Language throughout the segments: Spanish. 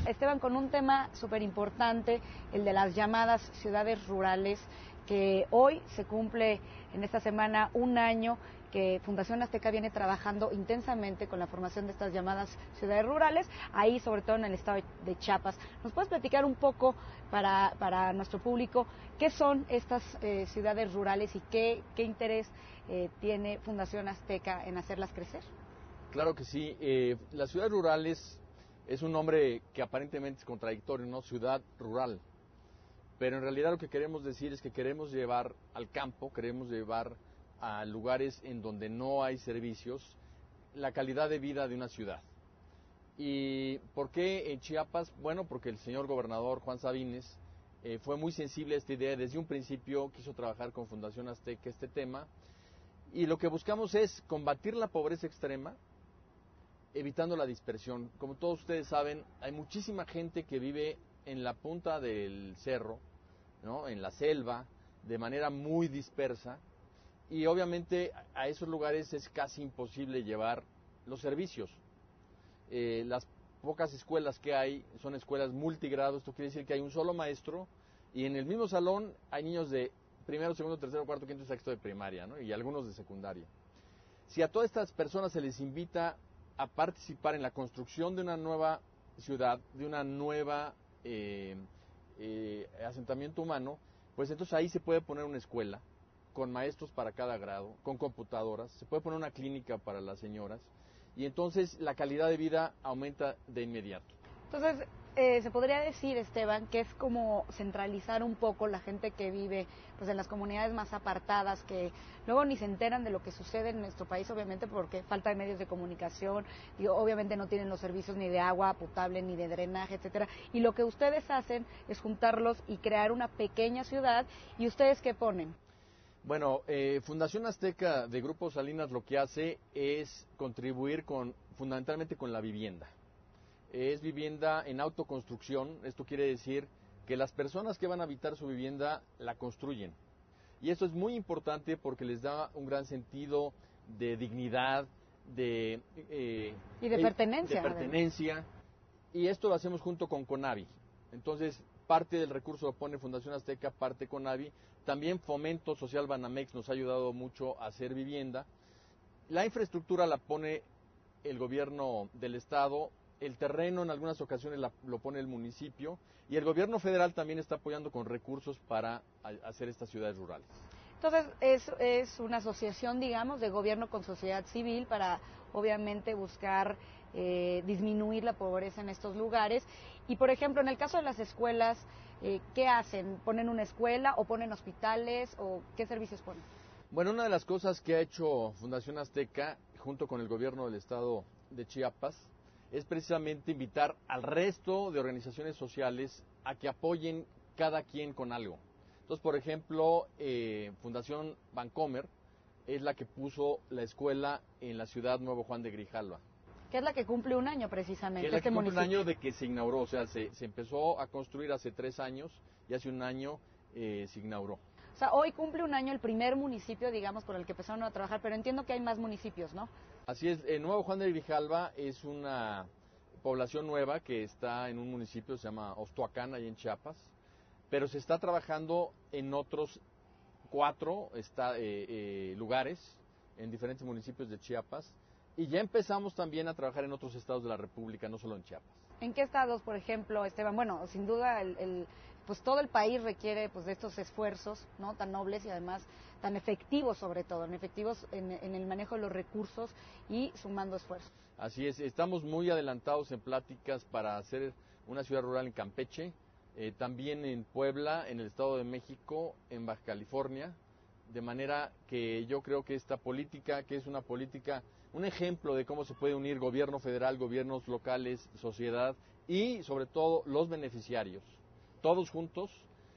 Esteban, con un tema súper importante, el de las llamadas ciudades rurales, que hoy se cumple en esta semana un año que Fundación Azteca viene trabajando intensamente con la formación de estas llamadas ciudades rurales, ahí sobre todo en el estado de Chiapas. ¿Nos puedes platicar un poco para nuestro público qué son estas ciudades rurales y qué interés tiene Fundación Azteca en hacerlas crecer? Claro que sí. Las ciudades rurales es un nombre que aparentemente es contradictorio, ¿no? Ciudad rural. Pero en realidad lo que queremos decir es que queremos llevar al campo, queremos llevar a lugares en donde no hay servicios la calidad de vida de una ciudad. ¿Y por qué en Chiapas? Bueno, porque el señor gobernador Juan Sabines fue muy sensible a esta idea. Desde un principio quiso trabajar con Fundación Azteca este tema. Y lo que buscamos es combatir la pobreza extrema, evitando la dispersión. Como todos ustedes saben, hay muchísima gente que vive en la punta del cerro, ¿no? En la selva, de manera muy dispersa, y obviamente a esos lugares es casi imposible llevar los servicios. Las pocas escuelas que hay son escuelas multigrado. Esto quiere decir que hay un solo maestro y en el mismo salón hay niños de primero, segundo, tercero, cuarto, quinto y sexto de primaria, ¿no? Y algunos de secundaria. Si a todas estas personas se les invita a participar en la construcción de una nueva ciudad, de una nueva asentamiento humano, pues entonces ahí se puede poner una escuela con maestros para cada grado, con computadoras, se puede poner una clínica para las señoras y entonces la calidad de vida aumenta de inmediato. Entonces, se podría decir, Esteban, que es como centralizar un poco la gente que vive pues en las comunidades más apartadas, que luego ni se enteran de lo que sucede en nuestro país, obviamente porque falta de medios de comunicación, y obviamente no tienen los servicios ni de agua potable, ni de drenaje, etcétera. Y lo que ustedes hacen es juntarlos y crear una pequeña ciudad. ¿Y ustedes qué ponen? Bueno, Fundación Azteca de Grupo Salinas lo que hace es contribuir fundamentalmente con la vivienda. Es vivienda en autoconstrucción. Esto quiere decir que las personas que van a habitar su vivienda la construyen. Y esto es muy importante porque les da un gran sentido de dignidad, y de pertenencia. De pertenencia. Y esto lo hacemos junto con CONAVI. Entonces, parte del recurso lo pone Fundación Azteca, parte CONAVI. También Fomento Social Banamex nos ha ayudado mucho a hacer vivienda. La infraestructura la pone el gobierno del estado. El terreno en algunas ocasiones lo pone el municipio y el gobierno federal también está apoyando con recursos para hacer estas ciudades rurales. Entonces es una asociación, digamos, de gobierno con sociedad civil para obviamente buscar disminuir la pobreza en estos lugares. Y por ejemplo, en el caso de las escuelas, ¿qué hacen? ¿Ponen una escuela o ponen hospitales o qué servicios ponen? Bueno, una de las cosas que ha hecho Fundación Azteca junto con el gobierno del estado de Chiapas es precisamente invitar al resto de organizaciones sociales a que apoyen cada quien con algo. Entonces, por ejemplo, Fundación Bancomer es la que puso la escuela en la ciudad Nuevo Juan de Grijalva. Que es la que cumple un año precisamente. Que es la que cumple un año de que se inauguró, o sea, se empezó a construir hace 3 años y hace un año se inauguró. O sea, hoy cumple un año el primer municipio, digamos, por el que empezaron a trabajar, pero entiendo que hay más municipios, ¿no? Así es, Nuevo Juan de Grijalva es una población nueva que está en un municipio, se llama Ostoacán, ahí en Chiapas, pero se está trabajando en otros 4 lugares, en diferentes municipios de Chiapas, y ya empezamos también a trabajar en otros estados de la República, no solo en Chiapas. ¿En qué estados, por ejemplo, Esteban? Bueno, sin duda pues todo el país requiere pues de estos esfuerzos, ¿no? Tan nobles y además tan efectivos, sobre todo, en el manejo de los recursos y sumando esfuerzos. Así es, estamos muy adelantados en pláticas para hacer una ciudad rural en Campeche, también en Puebla, en el Estado de México, en Baja California, de manera que yo creo que esta política, que es una política, un ejemplo de cómo se puede unir gobierno federal, gobiernos locales, sociedad y sobre todo los beneficiarios, todos juntos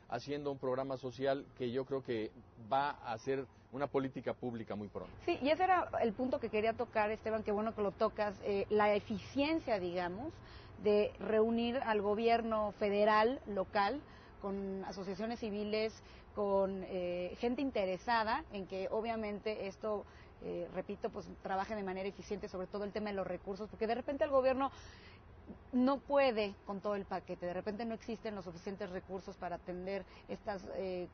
haciendo un programa social que yo creo que va a ser una política pública muy pronto. Sí, y ese era el punto que quería tocar, Esteban, qué bueno que lo tocas, la eficiencia, digamos, de reunir al gobierno federal, local, con asociaciones civiles, con gente interesada en que obviamente esto, repito, pues trabaje de manera eficiente, sobre todo el tema de los recursos, porque de repente el gobierno no puede con todo el paquete. De repente no existen los suficientes recursos para atender estas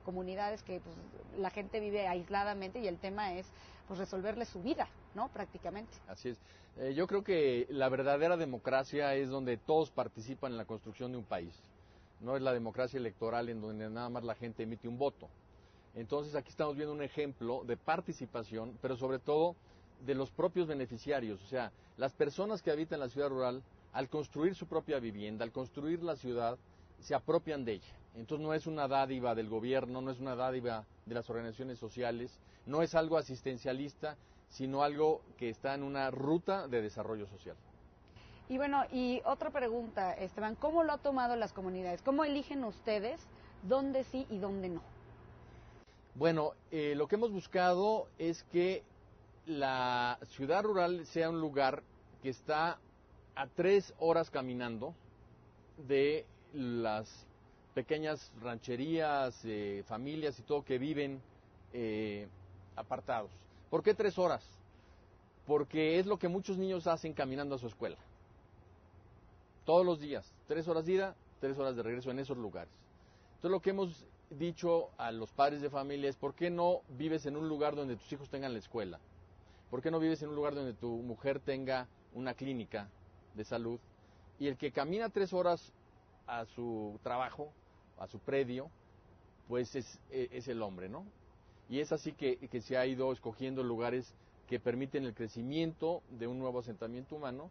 comunidades que pues, la gente vive aisladamente y el tema es pues resolverle su vida, ¿no? Prácticamente. Así es. Yo creo que la verdadera democracia es donde todos participan en la construcción de un país. No es la democracia electoral en donde nada más la gente emite un voto. Entonces aquí estamos viendo un ejemplo de participación, pero sobre todo de los propios beneficiarios, o sea, las personas que habitan la ciudad rural, al construir su propia vivienda, al construir la ciudad, se apropian de ella. Entonces no es una dádiva del gobierno, no es una dádiva de las organizaciones sociales, no es algo asistencialista, sino algo que está en una ruta de desarrollo social. Y bueno, y otra pregunta, Esteban, ¿cómo lo han tomado las comunidades? ¿Cómo eligen ustedes dónde sí y dónde no? Bueno, lo que hemos buscado es que la ciudad rural sea un lugar que está a 3 horas caminando de las pequeñas rancherías, familias y todo que viven apartados. ¿Por qué 3 horas? Porque es lo que muchos niños hacen caminando a su escuela. Todos los días, 3 horas de ida, 3 horas de regreso en esos lugares. Entonces lo que hemos dicho a los padres de familia es: ¿por qué no vives en un lugar donde tus hijos tengan la escuela? ¿Por qué no vives en un lugar donde tu mujer tenga una clínica de salud? Y el que camina 3 horas a su trabajo, a su predio, pues es el hombre, ¿no? Y es así que se ha ido escogiendo lugares que permiten el crecimiento de un nuevo asentamiento humano.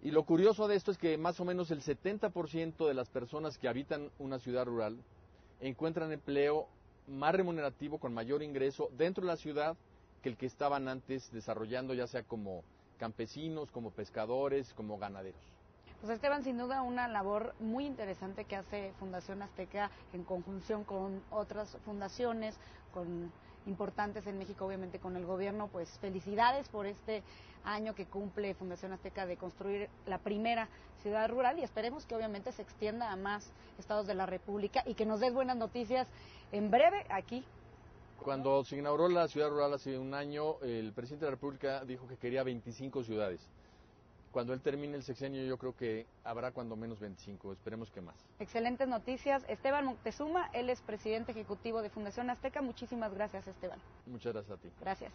Y lo curioso de esto es que más o menos el 70% de las personas que habitan una ciudad rural encuentran empleo más remunerativo, con mayor ingreso dentro de la ciudad que el que estaban antes desarrollando, ya sea como campesinos, como pescadores, como ganaderos. Pues Esteban, sin duda una labor muy interesante que hace Fundación Azteca en conjunción con otras fundaciones, con importantes en México, obviamente con el gobierno. Pues felicidades por este año que cumple Fundación Azteca de construir la primera ciudad rural y esperemos que obviamente se extienda a más estados de la República y que nos des buenas noticias en breve aquí. Cuando se inauguró la ciudad rural hace un año, el presidente de la República dijo que quería 25 ciudades. Cuando él termine el sexenio, yo creo que habrá cuando menos 25, esperemos que más. Excelentes noticias. Esteban Moctezuma, él es presidente ejecutivo de Fundación Azteca. Muchísimas gracias, Esteban. Muchas gracias a ti. Gracias.